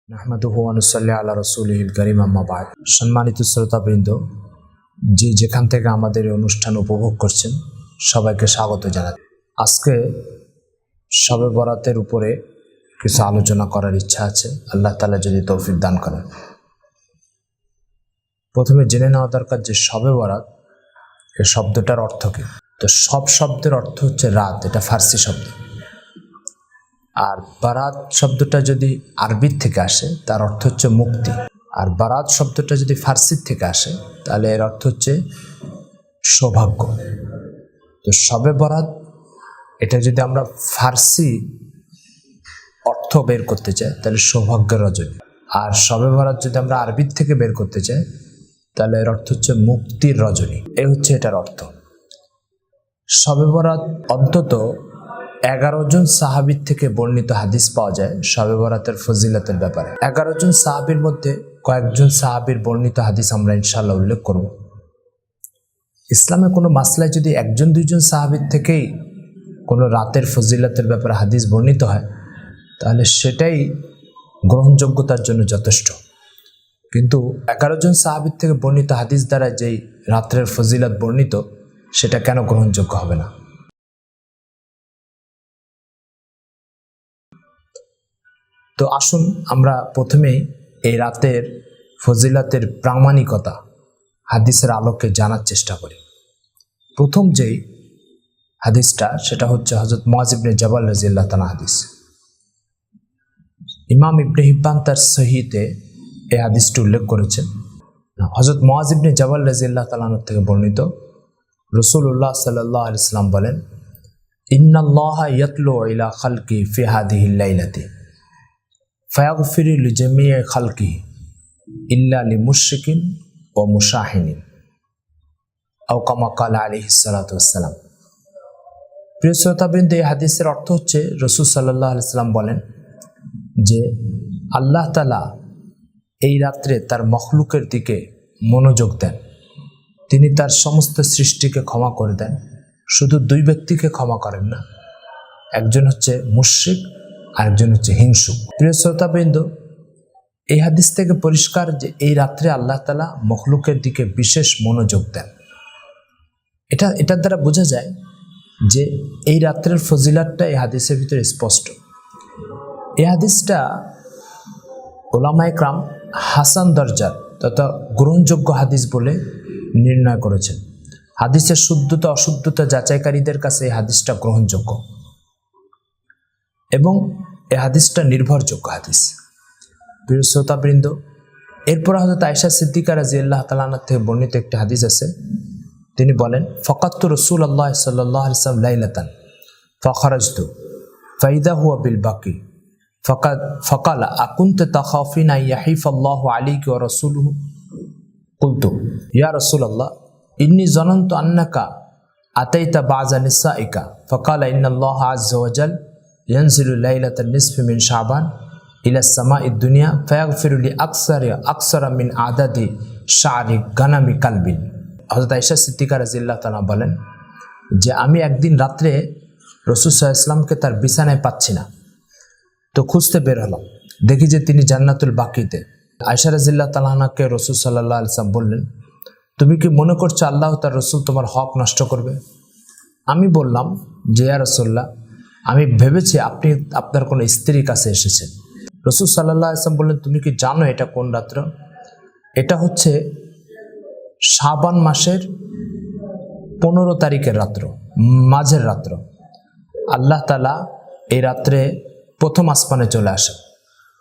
নাহমাদুহু ওয়া নুসাল্লি আলা রাসূলিহিল কারীম আম্মা বা'দ। সম্মানিত শ্রোতাবৃন্দ, যে যেখান থেকে আমাদের এই অনুষ্ঠান উপভোগ করছেন সবাইকে স্বাগত জানাই। আজকে শবে বরাতের উপরে কিছু আলোচনা করার ইচ্ছা আছে, আল্লাহ তাআলা যদি তৌফিক দান করেন। প্রথমে জেনে নেওয়া দরকার যে শবে বরাত এই শব্দটার অর্থ কী। তো সব শব্দের অর্থ হচ্ছে রাত, এটা ফার্সি শব্দ। আর বারাত শব্দটা যদি আরবির থেকে আসে তার অর্থ হচ্ছে মুক্তি। আর বারাত শব্দটা যদি ফার্সির থেকে আসে তাহলে এর অর্থ হচ্ছে সৌভাগ্য। তো শবে বরাত এটা যদি আমরা ফার্সি অর্থ বের করতে চাই তাহলে সৌভাগ্যের রজনী। আর শবে বরাত যদি আমরা আরবির থেকে বের করতে চাই তাহলে এর অর্থ হচ্ছে মুক্তির রজনী। এই হচ্ছে এটার অর্থ। শবে বরাত অন্তত 11 জন সাহাবীর থেকে বর্ণিত হাদিস পাওয়া যায় শবে বরাতের ফজিলতের ব্যাপারে। 11 জন সাহাবীর মধ্যে কয়েকজন সাহাবীর বর্ণিত হাদিস আমরা ইনশাআল্লাহ উল্লেখ করব। ইসলামে কোনো মাসলায় যদি 1-2 সাহাবীর থেকেই কোনো রাতের ফজিলতের ব্যাপারে হাদিস বর্ণিত হয় তাহলে সেটাই গ্রহণযোগ্যতার জন্য যথেষ্ট। কিন্তু 11 জন সাহাবীর থেকে বর্ণিত হাদিস দ্বারা যেই রাত্রের ফজিলত বর্ণিত সেটা কেন গ্রহণযোগ্য হবে না? তো আসুন আমরা প্রথমেই এই রাতের ফজিলতের প্রামাণিকতা হাদিসের আলোকে জানার চেষ্টা করি। প্রথম যেই হাদিসটা সেটা হচ্ছে হযরত মুআয ইবনে জাবাল রাদিয়াল্লাহু তাআলা হাদিস। ইমাম ইবনে হিব্বান তার সহিতে এই হাদিসটি উল্লেখ করেছেন। হযরত মুআয ইবনে জাবাল রাদিয়াল্লাহু তাআলা থেকে বর্ণিত, রাসূলুল্লাহ সাল্লাল্লাহু আলাইহি ওয়াসাল্লাম বলেন, ইন্নাল্লাহা ইয়াতলু ইলা খালকি ফি হাদিহিল লাইলাতি ফায়াগফিরু লিজামিই খালকি ইল্লা লিমুশরিকিন ওয়া মুশাহিনিন আও কামা ক্বালা আলাইহিস সালাতু ওয়াস সালাম। প্রিয় শ্রোতাবৃন্দ, এই হাদিসের অর্থ হচ্ছে রাসূল সাল্লাল্লাহু আলাইহি ওয়াসাল্লাম বলেন যে আল্লাহ তাআলা এই রাত্রে তার মখলুকের দিকে মনোযোগ দেন। তিনি তার সমস্ত সৃষ্টিকে ক্ষমা করে দেন। শুধু 2 ব্যক্তিকে ক্ষমা করেন না, একজন হচ্ছে মুশরিক আরেকজন হচ্ছে হিংসুক। প্রিয় শ্রোতাবৃন্দ, এই হাদিস থেকে পরিষ্কার যে এই রাত্রে আল্লাহ তাআলা মখলুকের দিকে বিশেষ মনোযোগ দেন। এটার দ্বারা বোঝা যায় যে এই রাত্রের ফজিলতটা এই হাদিসের ভিতরে স্পষ্ট। এই হাদিসটা উলামায়ে কেরাম হাসান দরজার তথা গ্রহণযোগ্য হাদিস বলে নির্ণয় করেছেন। হাদিসের শুদ্ধতা অশুদ্ধতা যাচাইকারীদের কাছে এই হাদিসটা গ্রহণযোগ্য এবং এই হাদিসটা নির্ভরযোগ্য হাদিস। প্রিয় শ্রোতাবৃন্দ, এরপর হযরত আয়েশা সিদ্দিকা রাদিয়াল্লাহু তাআলা আনহা থেকে বর্ণিত একটি হাদিস আছে। তিনি বলেন, ফাকাতু রাসূলুল্লাহ সাল্লাল্লাহু আলাইহি ওয়াসাল্লাম লাইলাতান ফাখারাজতু ফাইদা হুয়া বিল বাকি ফাকালা আকুনতা তাখাফিনা ইয়াহিফাল্লাহু আলাইকি ওয়া রাসূলুহু কুলতু ইয়া রাসূলুল্লাহ ইন্নী যানানতু আন্নাকা আতাইতা বাযা নিসাইকা ফাকালা ইন্নাল্লাহা আযজা ওয়া জাল ইয়ানজিলু লাইলাতান নিসফি মিন শাবান ইলা সামাঈদ দুনিয়া ফায়াগফিরু লি আকসারা মিন আদাদি শা'রি গানামি কালবিন। হযরত আয়েশা সিদ্দিকা রাদিয়াল্লাহু তাআলা বলেন যে আমি একদিন রাত্রে রাসূল সাল্লাল্লাহু আলাইহি ওয়াসাল্লামকে তার বিছানায় পাচ্ছি না, তো খুঁজতে বের হলাম, দেখি যে তিনি জান্নাতুল বাকিতে। আয়েশা রাদিয়াল্লাহু তাআলা আনহাকে রাসূল সাল্লাল্লাহু আলাইহি ওয়াসাল্লাম বললেন, তুমি কি মনে করছো আল্লাহ তার রাসূল তোমার হক নষ্ট করবে? আমি বললাম যে ইয়া রাসূলুল্লাহ, আমি ভেবেছি আপনি আপনার কোনো স্ত্রীর কাছে এসেছেন। রাসূল সাল্লাল্লাহু আলাইহি ওয়াসাল্লাম বললেন, তুমি কি জানো এটা কোন রাত্র? এটা হচ্ছে শাবান মাসের 15 তারিখের রাত্র, মাঝের রাত্র। আল্লাহ তাআলা এই রাত্রে প্রথম আসমানে চলে আসেন।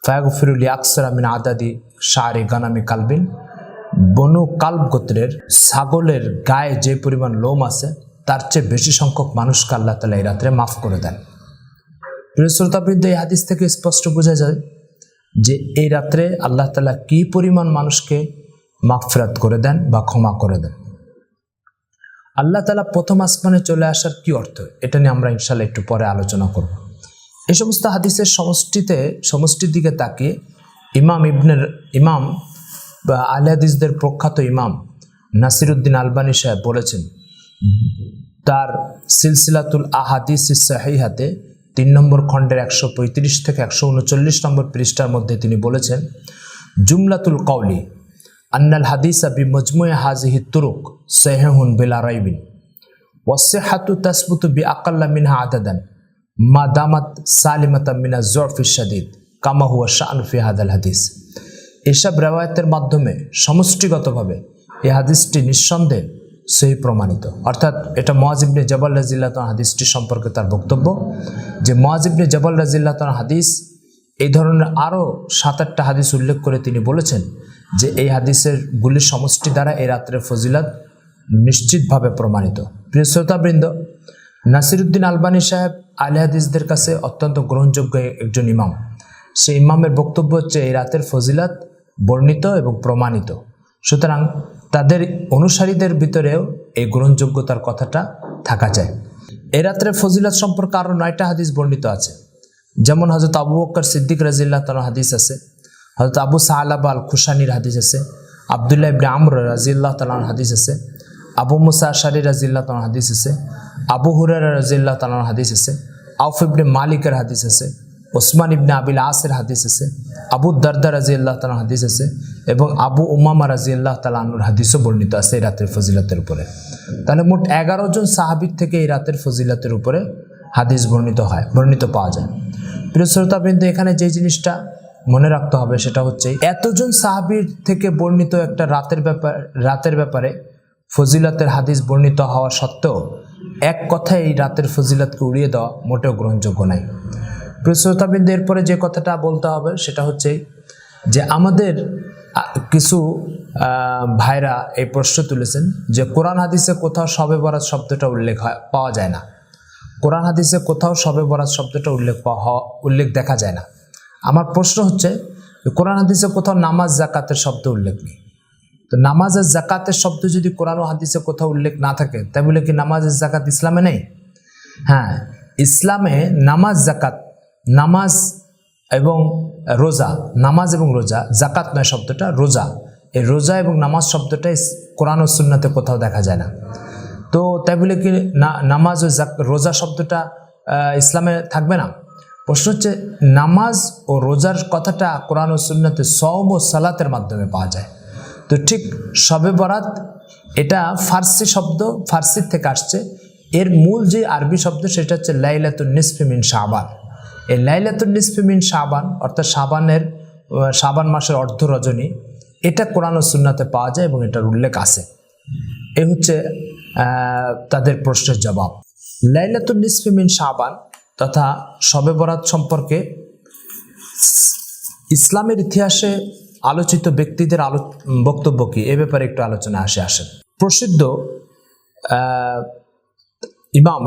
ফায়াগফিরু লি আকসারা মিন আদাদি শা'রি গানামি কালবিন, বনু কালব গোত্রের ছাগলের গায়ে যে পরিমাণ লোম আছে তার চেয়ে বেশি সংখ্যক মানুষকে আল্লাহ তাআলা এই রাত্রে মাফ করে দেন। প্রিয় শ্রোতাবৃন্দ, এই হাদিস থেকে স্পষ্ট বোঝা যায় যে এই রাত্রে আল্লাহ তাআলা কি পরিমাণ মানুষকে মাগফিরাত করে দেন বা ক্ষমা করে দেন। আল্লাহ তাআলা প্রথম আসমানে চলে আসার কি অর্থ, এটা নিয়ে আমরা ইনশাআল্লাহ একটু পরে আলোচনা করব। এই সমস্ত হাদিসের সমষ্টির দিকে তাকিয়ে ইমাম বা আহলে হাদিসদের প্রখ্যাত ইমাম নাসিরউদ্দিন আলবানী সাহেব বলেছেন তার সিলসিলাতুল আহাদিস সাহিহাতে 3 নম্বর খণ্ডের 135 থেকে 139 নম্বর পৃষ্ঠার মধ্যে তিনি বলেছেন, জুমলাতুল কওলি আন্নাল হাদিসা বিমজমুই হাযিহি তুরুক সহিহুন বিলা রাইবিন ওয়াসসিহহাতু তাসবুতু বিআকাল্লা মিনহা আদাদান মা দামাত সালিমাতাম মিনাজ যুরফিশ শাদীদ কামা হুয়া শা'ন ফি হাদাল হাদিস। এসব রিওয়ায়াতের মাধ্যমে সমষ্টিগতভাবে এই হাদিসটি নিঃসন্দেহে সহি প্রমাণিত। অর্থাৎ এটা মুআয ইবনে জাবাল রাদিয়াল্লাহু তাআলা হাদিসটি সম্পর্কে তার বক্তব্য যে মুআয ইবনে জাবাল রাদিয়াল্লাহু তাআলা হাদিস এই ধরনের আরও 7-8টা হাদিস উল্লেখ করে তিনি বলেছেন যে এই হাদিসের গুলির সমষ্টি দ্বারা এই রাত্রের ফজিলত নিশ্চিতভাবে প্রমাণিত। প্রিয় শ্রোতাবৃন্দ, নাসিরউদ্দিন আলবানী সাহেব আহলে হাদিসদের কাছে অত্যন্ত গ্রহণযোগ্য একজন ইমাম। সেই ইমামের বক্তব্য হচ্ছে এই রাতের ফজিলত বর্ণিত এবং প্রমাণিত, সুতরাং তাদের অনুসারীদের ভিতরেও এই গ্রহণযোগ্যতার কথাটা থাকা যায়। এই রাত্রের ফজিলত সম্পর্কে আরও 9টা হাদিস বর্ণিত আছে। যেমন হযরত আবু বকর সিদ্দিক রাদিয়াল্লাহু তাআলা হাদিস আছে, হযরত আবু সালাবা আল খুশানির হাদিস আছে, আব্দুল্লাহ ইবনে আমর রাদিয়াল্লাহু তাআলা হাদিস আছে, আবু মুসা আশআরী রাদিয়াল্লাহু তাআলা হাদিস আছে, আবু হুরায়রা রাদিয়াল্লাহু তাআলা হাদিস আছে, আউফ ইবনে মালিকের হাদিস আছে, ওসমান ইবনে আবিল আসের হাদিস আছে, আবু দারদা রাদিয়াল্লাহু তাআলা হাদিস আছে এবং আবু উমামা রাদিয়াল্লাহু তাআলা আনহুর হাদিসও বর্ণিত আছে এই রাতের ফজিলতের উপরে। তাহলে মোট 11 জন সাহাবীর থেকে এই রাতের ফজিলতের উপরে হাদিস বর্ণিত পাওয়া যায়। প্রিয় শ্রোতাবৃন্দ, এখানে যে জিনিসটা মনে রাখতে হবে সেটা হচ্ছে এতজন সাহাবীর থেকে বর্ণিত একটা রাতের ব্যাপারে ফজিলতের হাদিস বর্ণিত হওয়া সত্ত্বেও এক কথায় এই রাতের ফজিলতকে উড়িয়ে দেওয়া মোটেও গ্রহণযোগ্য নয়। প্রিয় শ্রোতাবৃন্দ, এরপরে যে কথাটা বলতে হবে সেটা হচ্ছে যে আমাদের কিছু ভাইরা এই প্রশ্ন তুলেছেন যে কোরআন হাদিসে কোথাও শবে বরাত শব্দটা পাওয়া যায় না। কোরআন হাদিসে কোথাও শবে বরাত শব্দটা উল্লেখ দেখা যায় না। আমার প্রশ্ন হচ্ছে কোরআন হাদিসে কোথাও নামাজ জাকাতের শব্দ উল্লেখ নেই। তো নামাজ আর জাকাতের শব্দ যদি কোরআন ও হাদিসে কোথাও উল্লেখ না থাকে তাই বলে কি নামাজ আর জাকাত ইসলামে নেই? হ্যাঁ, ইসলামে নামাজ জাকাত, নামাজ এবং রোজা, নামাজ এবং রোজা, জাকাত নয় শব্দটা, রোজা, এই রোজা এবং নামাজ শব্দটা কোরআন ও সুন্নাতে কোথাও দেখা যায় না। তো তাই বলে কি নামাজ ও রোজা শব্দটা ইসলামে থাকবে না? প্রশ্ন হচ্ছে নামাজ ও রোজার কথাটা কোরআন ও সুন্নাতে সওম ও সালাতের মাধ্যমে পাওয়া যায়। তো ঠিক শবে বরাত এটা ফার্সি শব্দ, ফার্সির থেকে আসছে। এর মূল যে আরবি শব্দ সেটা হচ্ছে লাইলাতুন নিসফি মিন শাবান। এই লাইলাতুন নিসফি মিন শাবান অর্থাৎ শাবান মাসের অর্ধ রজনী, এটা কোরআন ও সুন্নাতে পাওয়া যায় এবং এটার উল্লেখ আছে। এই হচ্ছে তাদের প্রশ্নের জবাব। লাইলাতুন নিসফি মিন শাবান তথা শবে বরাত সম্পর্কে ইসলামের ইতিহাসে আলোচিত ব্যক্তিদের বক্তব্য কি, এ ব্যাপারে একটু আলোচনা আসেন। প্রসিদ্ধ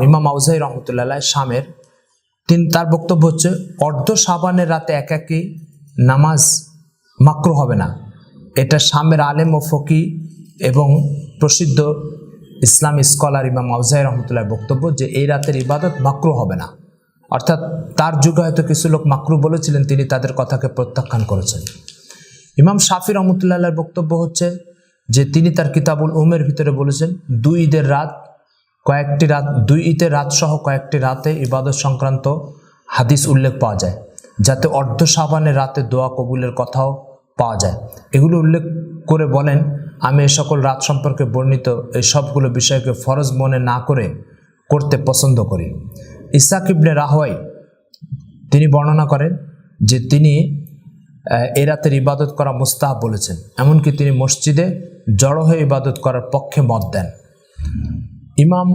ইমাম আউজাই রহমতুল্লাহ শামের তার বক্তব্য হচ্ছে অর্ধ শাবানের রাতে একাকী নামাজ মাকরুহ হবে না। এটা শামের আলেম ও ফকি এবং প্রসিদ্ধ ইসলামী স্কলার ইমাম আউজাই রহমতুল্লাহ বক্তব্য যে এই রাতের ইবাদত মাকরুহ হবে না। অর্থাৎ তার যুগে হয়তো কিছু লোক মাকরুহ বলেছিলেন, তিনি তাদের কথাকে প্রত্যাখ্যান করেছেন। ইমাম শাফি রহমতুল্লাহর বক্তব্য হচ্ছে যে তিনি তার কিতাবুল উমের ভিতরে বলেছেন দুই ঈদের রাত সহ কয়েকটি রাতে ইবাদত সংক্রান্ত হাদিস উল্লেখ পাওয়া যায়, যাতে অর্ধ শাবানের রাতে দোয়া কবুলের কথাও পাওয়া যায়। এগুলো উল্লেখ করে বলেন, আমি এ সকল রাত সম্পর্কে বর্ণিত এই সবগুলো বিষয়কে ফরজ মনে না করতে পছন্দ করি। ইসহাক ইবনে রাহওয়াই তিনি বর্ণনা করেন যে তিনি এই রাতের ইবাদত করা মুস্তাহাব বলেছেন, এমনকি তিনি মসজিদে জড়ো হয়ে ইবাদত করার পক্ষে মত দেন। ইমাম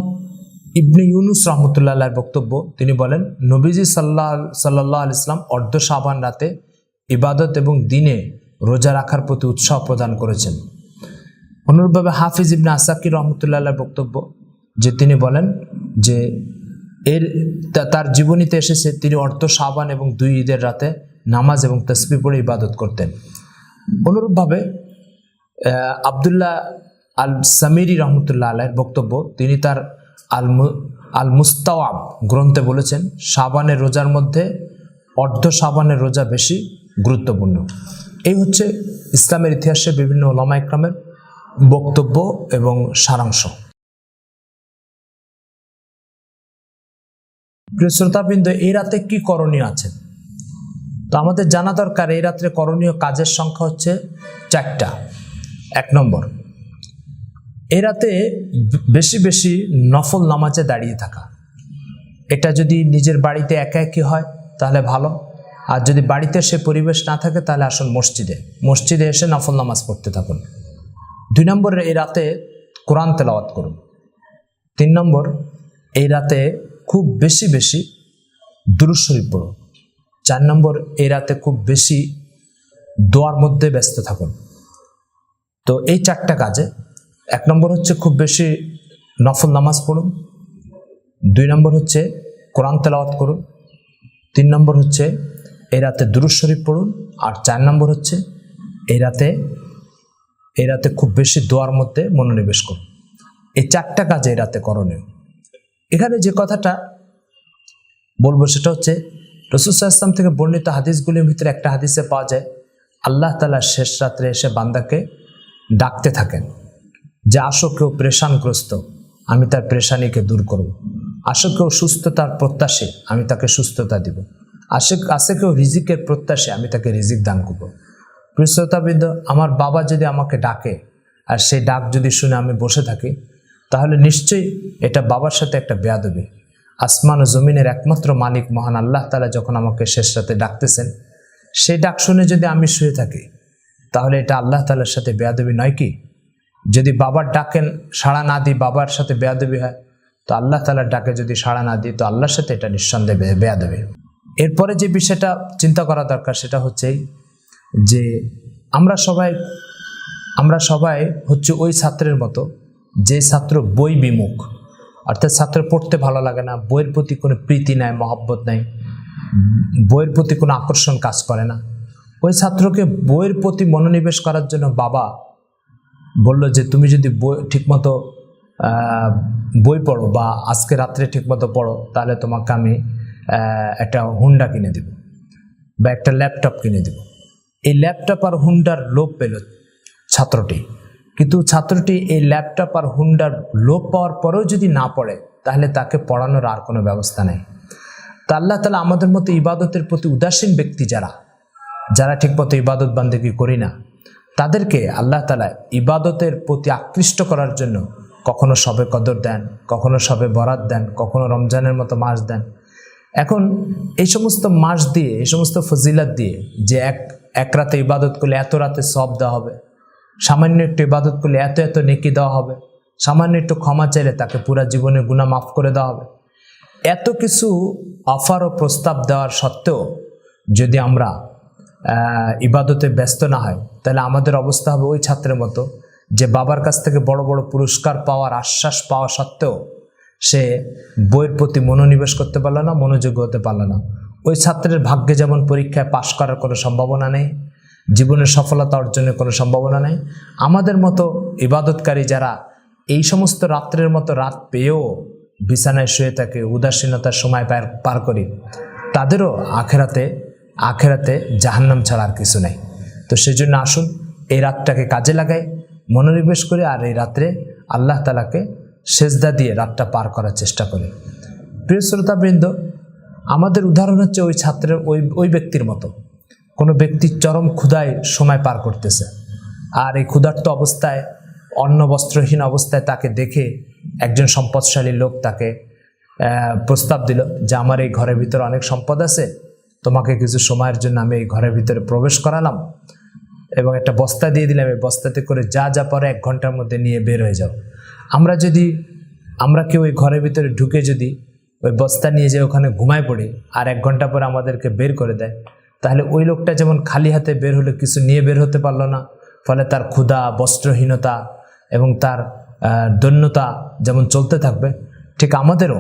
ইবনে ইউনুস রহমতুল্লাহর বক্তব্য, তিনি বলেন নবীজি সাল্লাল্লাহু আলাইহি ওয়াসাল্লাম অর্ধ শাবান রাতে ইবাদত এবং দিনে রোজা রাখার প্রতি উৎসাহ প্রদান করেছেন। অনুরূপভাবে হাফিজ ইবনে আসাকির রহমতুল্লাহর বক্তব্য যে তিনি বলেন যে তার জীবনীতে এসেছে তিনি অর্ধ শাবান এবং 2 ঈদের রাতে নামাজ এবং তাসবিহ পড়ে ইবাদত করতেন। অনুরূপভাবে আব্দুল্লাহ আল সামিরি রহমতুল্লাহ আলাইহির বক্তব্য, তিনি তার আল মুস্তাওয়াব গ্রন্থে বলেছেন শাবানের রোজার মধ্যে অর্ধ শাবানের রোজা বেশি গুরুত্বপূর্ণ। এই হচ্ছে ইসলামের ইতিহাসে বিভিন্ন উলামা ইকরামের বক্তব্য এবং সারাংশ। প্রিয় শ্রোতাবৃন্দ, এই রাতে কি করণীয় আছে? তো আমাদের জানা দরকার এই রাত্রে করণীয় কাজের সংখ্যা হচ্ছে 4টা। 1 নম্বর, এই রাতে বেশি বেশি নফল নামাজে দাঁড়িয়ে থাকা। এটা যদি নিজের বাড়িতে একা একই হয় তাহলে ভালো, আর যদি বাড়িতে সে পরিবেশ না থাকে তাহলে আসুন মসজিদে এসে নফল নামাজ পড়তে থাকুন। 2 নম্বর, এই রাতে কোরআন তেলাওয়াত করুন। 3 নম্বর, এই রাতে খুব বেশি বেশি দুরূদ শরীফ পড়ুন। 4 নম্বর, এই রাতে খুব বেশি দোয়ার মধ্যে ব্যস্ত থাকুন। তো এই 4টা কাজে 1 নম্বর হচ্ছে খুব বেশি নফল নামাজ পড়ুন, 2 নম্বর হচ্ছে কোরআন তেলাওয়াত করুন, 3 নম্বর হচ্ছে এই রাতে দুরূদ শরীফ পড়ুন, আর 4 নম্বর হচ্ছে এই রাতে খুব বেশি দোয়ার মধ্যে মনোনিবেশ করুন। এই 4টা কাজে এই রাতে করণীয়। এখানে যে কথাটা বলবো সেটা হচ্ছে রাসূল সাল্লাল্লাহু আলাইহি ওয়াসাল্লাম থেকে বর্ণিত হাদিসগুলির ভিতরে একটা হাদিসে পাওয়া যায় আল্লাহ তাআলা শেষ রাত্রে এসে বান্দাকে ডাকতে থাকেন যে আসো কেউ পেরেশানগ্রস্ত, আমি তার পেরেশানিকে দূর করব। আসো কেউ সুস্থতার প্রত্যাশী, আমি তাকে সুস্থতা দিব। আসে কেউ রিজিকের প্রত্যাশী, আমি তাকে রিজিক দান করব। প্রিয় শ্রোতাবৃন্দ, আমার বাবা যদি আমাকে ডাকে আর সেই ডাক যদি শুনে আমি বসে থাকি তাহলে নিশ্চয়ই এটা বাবার সাথে একটা বেয়াদবি। আসমান ও জমিনের একমাত্র মালিক মহান আল্লাহ তাআলা যখন আমাকে শেষ রাতে ডাকতেছেন, সেই ডাক শুনে যদি আমি শুয়ে থাকি তাহলে এটা আল্লাহ তাআলার সাথে বেয়াদবি নয় কি? যদি বাবার ডাকেন সাড়া না দিই বাবার সাথে বেয়াদবি হয়, তো আল্লাহ তাআলার ডাকে যদি সাড়া না দিই তো আল্লাহর সাথে এটা নিঃসন্দেহে বেয়াদবি। এরপরে যে বিষয়টা চিন্তা করা দরকার সেটা হচ্ছে যে আমরা সবাই হচ্ছে ওই ছাত্রের মতো যে ছাত্র বই বিমুখ, অর্থাৎ ছাত্র পড়তে ভালো লাগে না, বইয়ের প্রতি কোনো প্রীতি নাই, মহব্বত নাই, বইয়ের প্রতি কোনো আকর্ষণ কাজ করে না। ওই ছাত্রকে বইয়ের প্রতি মনোনিবেশ করার জন্য বাবা বলল যে তুমি যদি ঠিকমতো বই পড়ো বা আজকে রাত্রে ঠিকমতো পড়ো তাহলে তোমাকে আমি একটা হুন্ডা কিনে দেব বা একটা ল্যাপটপ কিনে দেব। এই ল্যাপটপ আর হুন্ডার লোভ পেল ছাত্রটি, কিন্তু ছাত্রটি এই ল্যাপটপ আর হুন্ডার লোভ পাওয়ার পরেও যদি না পড়ে তাহলে তাকে পড়ানোর আর কোনো ব্যবস্থা নেই। তা আল্লাহ তাআলা আমাদের মতো ইবাদতের প্রতি উদাসীন ব্যক্তি যারা ঠিকমতো ইবাদত বান্দেগি করি না তাদেরকে আল্লাহ তাআলা ইবাদতের প্রতি আকৃষ্ট করার জন্য কখনো শবে কদর দেন, কখনো শবে বরাত দেন, কখনো রমজানের মতো মাস দেন। এখন এই সমস্ত মাস দিয়ে, এই সমস্ত ফজিলত দিয়ে যে এক রাতে ইবাদত করলে এত রাতে সওয়াব দেওয়া হবে, সামান্য একটু ইবাদত করলে এত নেকি দেওয়া হবে, সামান্য একটু ক্ষমা চাইলে তাকে পুরা জীবনের গুনাহ মাফ করে দেওয়া হবে, এত কিছু অফার ও প্রস্তাব দেওয়ার সত্ত্বেও যদি আমরা ইবাদতে ব্যস্ত না হয় তাহলে আমাদের অবস্থা হবে ওই ছাত্রের মতো যে বাবার কাছ থেকে বড় বড় পুরস্কার পাওয়ার আশ্বাস পাওয়া সত্ত্বেও সে বইয়ের প্রতি মনোনিবেশ করতে পারল না, মনোযোগী হতে পারল না। ওই ছাত্রের ভাগ্যে যেমন পরীক্ষায় পাশ করার কোনো সম্ভাবনা নেই, জীবনের সফলতা অর্জনের কোনো সম্ভাবনা নেই, আমাদের মতো ইবাদতকারী যারা এই সমস্ত রাত্রের মতো রাত পেয়েও বিছানায় শুয়ে থাকে, উদাসীনতার সময় পার করি, তাদেরও আখেরাতে জাহান্নাম ছাড়া আর কিছু নেই। তো সেজন্য আসুন এই রাতটাকে কাজে লাগাই, মনোনিবেশ করে আর এই রাত্রে আল্লাহ তাআলাকে সেজদা দিয়ে রাতটা পার করার চেষ্টা করি। প্রিয় শ্রোতাবৃন্দ, আমাদের উদাহরণ হচ্ছে ওই ছাত্রের ওই ব্যক্তির মতো। কোনো ব্যক্তি চরম ক্ষুধায় সময় পার করতেছে, আর এই ক্ষুধার্ত অবস্থায়, অন্ন বস্ত্রহীন অবস্থায় তাকে দেখে একজন সম্পদশালী লোক তাকে প্রস্তাব দিল যে আমার এই ঘরের ভিতরে অনেক সম্পদ আছে, তোমাকে কিছু সময়ের জন্য আমি এই ঘরের ভিতরে প্রবেশ করালাম এবং একটা বস্তা দিয়ে দিলাম, এই বস্তাতে করে যা পরে 1 ঘন্টার মধ্যে নিয়ে বের হয়ে যাও। আমরা কেউ ওই ঘরের ভিতরে ঢুকে যদি ওই বস্তা নিয়ে যে ওখানে ঘুমায় পড়ি আর 1 ঘন্টা পরে আমাদেরকে বের করে দেয়, তাহলে ওই লোকটা যেমন খালি হাতে বের হলে কিছু নিয়ে বের হতে পারলো না, ফলে তার ক্ষুধা, বস্ত্রহীনতা এবং তার দৈন্যতা যেমন চলতে থাকবে, ঠিক আমাদেরও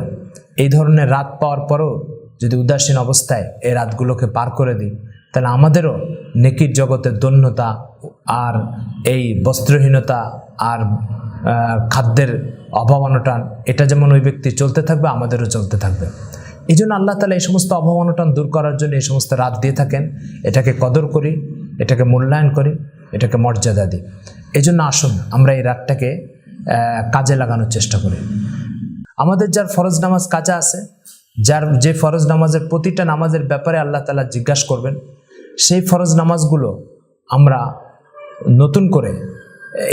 এই ধরনের রাত পাওয়ার পরও যদি উদাসীন অবস্থায় এই রাতগুলোকে পার করে দিই তাহলে আমাদেরও নেকির জগতের দৈন্যতা আর এই বস্ত্রহীনতা আর খাদ্যের অভাব অনটন এটা যেমন ওই ব্যক্তি চলতে থাকবে, আমাদেরও চলতে থাকবে। এই জন্য আল্লাহ তাআলা এই সমস্ত অভাব অনটন দূর করার জন্য এই সমস্ত রাত দিয়ে থাকেন। এটাকে কদর করি, এটাকে মূল্যায়ন করি, এটাকে মর্যাদা দিই। এই জন্য আসুন আমরা এই রাতটাকে কাজে লাগানোর চেষ্টা করি। আমাদের যার ফরজ নামাজ কাজা আছে, যে ফরজ নামাজের প্রতিটা নামাজের ব্যাপারে আল্লাহ তাআলা জিজ্ঞাসা করবেন, সেই ফরজ নামাজগুলো আমরা নতুন করে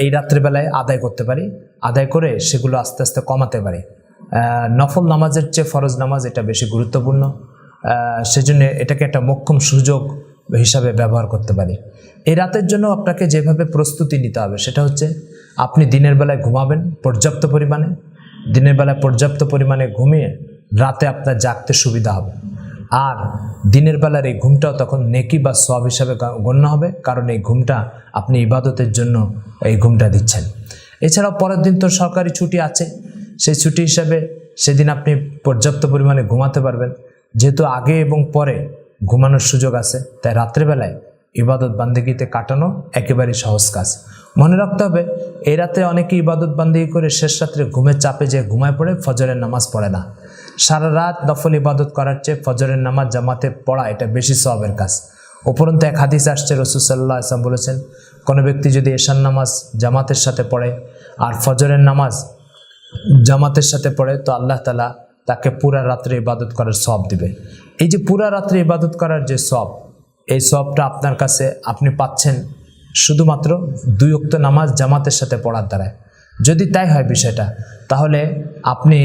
এই রাত্রিবেলায় আদায় করতে পারি, আদায় করে সেগুলো আস্তে আস্তে কমাতে পারি। নফল নামাজের চেয়ে ফরজ নামাজ এটা বেশি গুরুত্বপূর্ণ, সেজন্য এটাকে একটা মোক্ষম সুযোগ হিসাবে ব্যবহার করতে পারি। এই রাতের জন্য আপনাকে যেভাবে প্রস্তুতি নিতে হবে সেটা হচ্ছে, আপনি দিনের বেলায় ঘুমাবেন পর্যাপ্ত পরিমাণে, দিনের বেলায় পর্যাপ্ত পরিমাণে ঘুমিয়ে রাতে আপনার জাগতে সুবিধা হবে। আর দিনের বেলার এই ঘুমটাও তখন নেকি বা সওয়াব হিসাবে গণ্য হবে, কারণ এই ঘুমটা আপনি ইবাদতের জন্য এই ঘুমটা দিচ্ছেন। এছাড়াও পরের দিন তো সরকারি ছুটি আছে, সেই ছুটি হিসাবে সেদিন আপনি পর্যাপ্ত পরিমাণে ঘুমাতে পারবেন। যেহেতু আগে এবং পরে ঘুমানোর সুযোগ আছে, তাই রাত্রেবেলায় ইবাদত বান্দেগিতে কাটানো একেবারেই সহজ কাজ। মনে রাখতে হবে, এই রাতে অনেকে ইবাদত বান্দেগি করে শেষ রাত্রে ঘুমের চাপে যে ঘুমায় পড়ে, ফজরের নামাজ পড়ে না। সারা রাত নফল ইবাদত করার চেয়ে ফজরের নামাজ জামাতে পড়া এটা বেশি সওয়াবের কাজ। উপরন্তু এক হাদিস আসছে, রাসূল সাল্লাল্লাহু আলাইহি ওয়াসাল্লাম বলেছেন, কোনো ব্যক্তি যদি এশার নামাজ জামাতের সাথে পড়ে আর ফজরের নামাজ জামাতের সাথে পড়ে, তো আল্লাহ তাআলা তাকে পুরা রাত্রে ইবাদত করার সওয়াব দিবে। এই যে পুরা রাত্রে ইবাদত করার যে সওয়াব, এই সওয়াবটা আপনার কাছে আপনি পাচ্ছেন শুধুমাত্র 2 ওয়াক্ত নামাজ জামাতের সাথে পড়ার দ্বারা। যদি তাই হয় বিষয়টা, তাহলে আপনি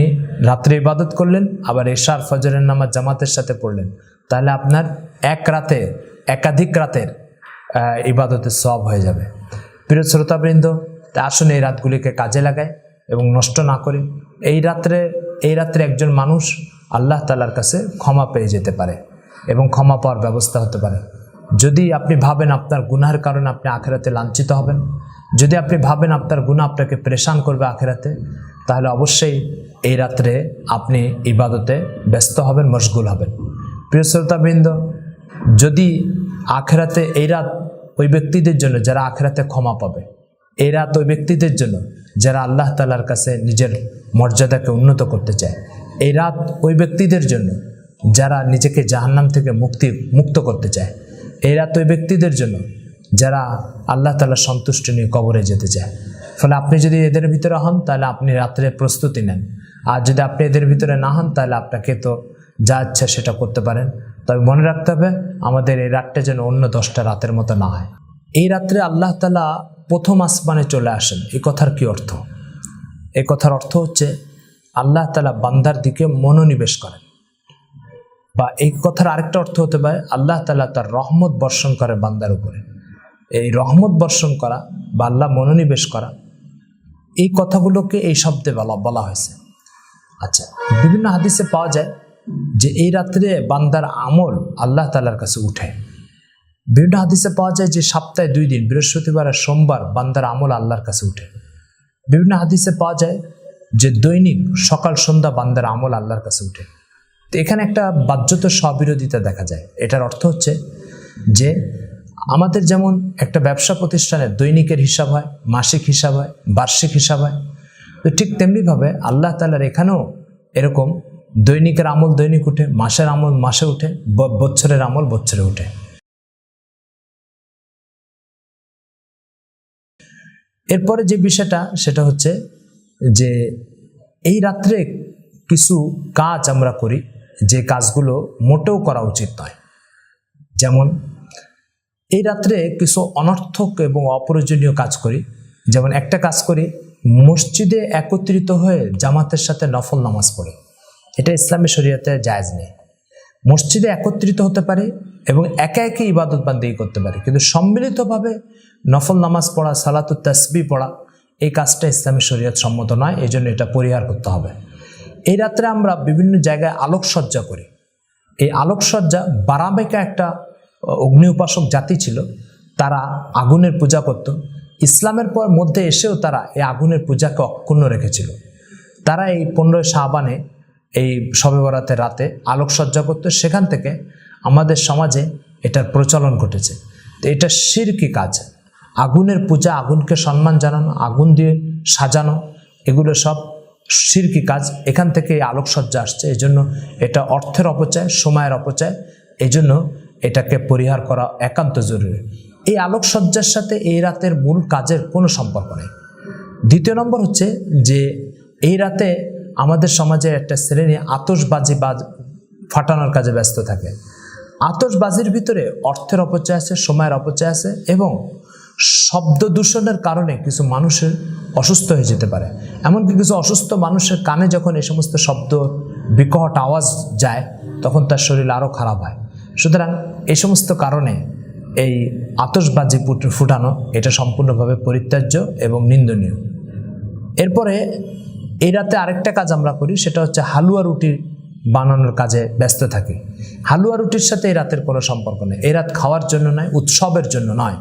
রাত্রে ইবাদত করলেন, আবার এশার ফজরের নামাজ জামাতের সাথে পড়লেন, তাহলে আপনার এক রাতে একাধিক রাতের ইবাদতের সওয়াব হয়ে যাবে। প্রিয় শ্রোতাবৃন্দ, তা আসুন এই রাতগুলিকে কাজে লাগায় এবং নষ্ট না করি। এই রাত্রে একজন মানুষ আল্লাহ তাআলার কাছে ক্ষমা পেয়ে যেতে পারে এবং ক্ষমা পাওয়ার ব্যবস্থা হতে পারে। যদি আপনি ভাবেন আপনার গুনাহের কারণে আপনি আখিরাতে লাঞ্ছিত হবেন, যদি আপনি ভাবেন আপনার গুনাহ আপনাকে পেরেশান করবে আখিরাতে, তাহলে অবশ্যই এই রাত্রে আপনি ইবাদতে ব্যস্ত হবেন, মশগুল হবেন। প্রিয় শ্রোতাবৃন্দ, যদি আখিরাতে এই রাত ওই ব্যক্তিদের জন্য যারা আখিরাতে ক্ষমা পাবে, এই রাত ওই ব্যক্তিদের জন্য যারা আল্লাহ তাআলার কাছে নিজের মর্যাদাকে উন্নত করতে চায়, এই রাত ওই ব্যক্তিদের জন্য যারা নিজেকে জাহান্নাম থেকে মুক্ত করতে চায়, এই রাত ওই ব্যক্তিদের জন্য যারা আল্লাহ তাআলার সন্তুষ্টি নিয়ে কবরে যেতে চায়। ফলে আপনি যদি এদের ভিতরে হন, তাহলে আপনি রাত্রে প্রস্তুতি নেন, আর যদি আপনি এদের ভিতরে না হন, তাহলে আপনাকে তো যা ইচ্ছা সেটা করতে পারেন। তবে মনে রাখতে হবে, আমাদের এই রাতটা যেন অন্য 10টা রাতের মতো না হয়। এই রাত্রে আল্লাহ তাআলা প্রথম আসমানে চলে আসেন। এই কথার কি অর্থ? এই কথার অর্থ হচ্ছে, আল্লাহ তাআলা বান্দার দিকে মনোনিবেশ করেন, বা এই কথার আরেকটা অর্থ হতে পারে, আল্লাহ তাআলা তার রহমত বর্ষণ করে বান্দার উপরে। এই রহমত বর্ষণ করা বা আল্লাহ মনোনিবেশ করা, এই কথাগুলোকে এই শব্দে বলা হয়েছে। আচ্ছা, বিভিন্ন হাদিসে পাওয়া যায় যে এই রাত্রে বান্দার আমল আল্লাহ তাআলার কাছে উঠে। বিভিন্ন হাদিসে পাওয়া যায় যে সপ্তাহে 2 দিন, বৃহস্পতিবার আর সোমবার, বান্দার আমল আল্লাহর কাছে উঠে। বিভিন্ন হাদিসে পাওয়া যায় যে দৈনিক সকাল সন্ধ্যা বান্দার আমল আল্লাহর কাছে উঠে। তো এখানে একটা বাহ্যত স্ববিরোধিতা দেখা যায়। এটার অর্থ হচ্ছে যে আমাদের যেমন একটা ব্যবসা প্রতিষ্ঠানের দৈনিকের হিসাব হয়, মাসিক হিসাব হয়, বার্ষিক হিসাব হয়, তো ঠিক তেমনিভাবে আল্লাহ তাআলার এখানেও এরকম দৈনিকের আমল দৈনিক উঠে, মাসের আমল মাসে উঠে, বছরের আমল বছরে উঠে। এরপরে যে বিষয়টা সেটা হচ্ছে যে এই রাত্রে কিছু কাজ আমরা করি যে কাজগুলো মোটেও করা উচিত নয়। যেমন এই রাত্রে কিছু অনর্থক এবং অপ্রয়োজনীয় কাজ করি। যেমন একটা কাজ করি, মসজিদে একত্রিত হয়ে জামাতের সাথে নফল নামাজ পড়ি। এটা ইসলামী শরীয়তে জায়েজ নেই। মসজিদে একত্রিত হতে পারে এবং একে একে ইবাদত বান্দেগি করতে পারে, কিন্তু সম্মিলিতভাবে নফল নামাজ পড়া, সালাতুত তাসবিহ পড়া, এই কাজটা ইসলামী শরীয়ত সম্মত নয়। এই জন্য এটা পরিহার করতে হবে। এই রাত্রে আমরা বিভিন্ন জায়গায় আলোকসজ্জা করি। এই আলোকসজ্জা, বারামেকা একটা অগ্নি উপাসক জাতি ছিল, তারা আগুনের পূজা করত। ইসলামের পর মধ্যে এসেও তারা এই আগুনের পূজাকে অক্ষুণ্ণ রেখেছিল। তারা এই 15 শাবানে, এই শবে বরাতের রাতে আলোকসজ্জা করত। সেখান থেকে আমাদের সমাজে এটার প্রচলন ঘটেছে। তো এটা শিরকি কাজ। আগুনের পূজা, আগুনকে সম্মান জানানো, আগুন দিয়ে সাজানো, এগুলো সব শিরকি কাজ। এখান থেকে এই আলোকসজ্জা আসছে। এই জন্য এটা অর্থের অপচয়, সময়ের অপচয়। এই জন্য এটাকে পরিহার করা একান্ত জরুরি। এই আলোকসজ্জার সাথে এই রাতের মূল কাজের কোনো সম্পর্ক নেই। দ্বিতীয় নম্বর হচ্ছে যে এই রাতে আমাদের সমাজে একটা শ্রেণী আতশবাজি ফাটানোর কাজে ব্যস্ত থাকে। আতশবাজির ভিতরে অর্থের অপচয় আছে, সময়ের অপচয় আছে এবং শব্দ দূষণের কারণে কিছু মানুষের অসুস্থ হয়ে যেতে পারে। এমনকি কিছু অসুস্থ মানুষের কানে যখন এই সমস্ত শব্দ বিকট আওয়াজ যায় তখন তার শরীর আরও খারাপ হয়। সুতরাং এই সমস্ত কারণে এই আতশবাজি ফুটানো এটা সম্পূর্ণভাবে পরিত্যাজ্য এবং নিন্দনীয়। এরপরে এই রাতে আরেকটা কাজ আমরা করি, সেটা হচ্ছে হালুয়া রুটি বানানোর কাজে ব্যস্ত থাকি। হালুয়া রুটির সাথে এই রাতের কোনো সম্পর্ক নেই। এই রাত খাওয়ার জন্য নয়, উৎসবের জন্য নয়,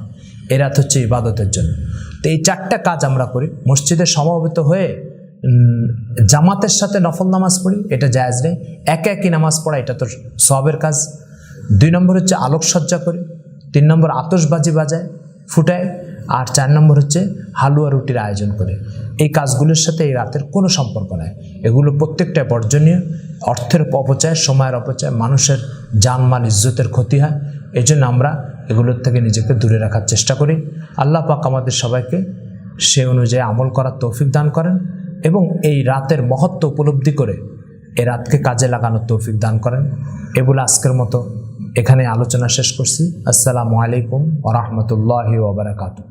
এই রাত হচ্ছে ইবাদতের জন্য। তো এই 4টা কাজ আমরা করি। মসজিদে সমবেত হয়ে জামাতের সাথে নফল নামাজ পড়ি, এটা জায়েজ নেই। একে একই নামাজ পড়া এটা তো সওয়াবের কাজ। 2 নম্বর হচ্ছে আলোকসজ্জা করি, 3 নম্বর আতশবাজি বাজায় ফুটায়, আর 4 নম্বর হচ্ছে হালুয়া রুটির আয়োজন করে। এই কাজগুলোর সাথে এই রাতের কোনো সম্পর্ক নেই। এগুলো প্রত্যেকটা বর্জনীয়। অর্থের অপচয়, সময়ের অপচয়, মানুষের জানমাল ইজ্জতের ক্ষতি হয়। এই জন্য আমরা এগুলোর থেকে নিজেকে দূরে রাখার চেষ্টা করি। আল্লাহ পাক আমাদের সবাইকে সে অনুযায়ী আমল করার তৌফিক দান করেন এবং এই রাতের মহত্ব উপলব্ধি করে এই রাতকে কাজে লাগানোর তৌফিক দান করেন। এগুলো আজকের মতো এখানে আলোচনা শেষ করছি। আসসালামু আলাইকুম ওয়া রাহমাতুল্লাহি ওয়া বারাকাতুহু।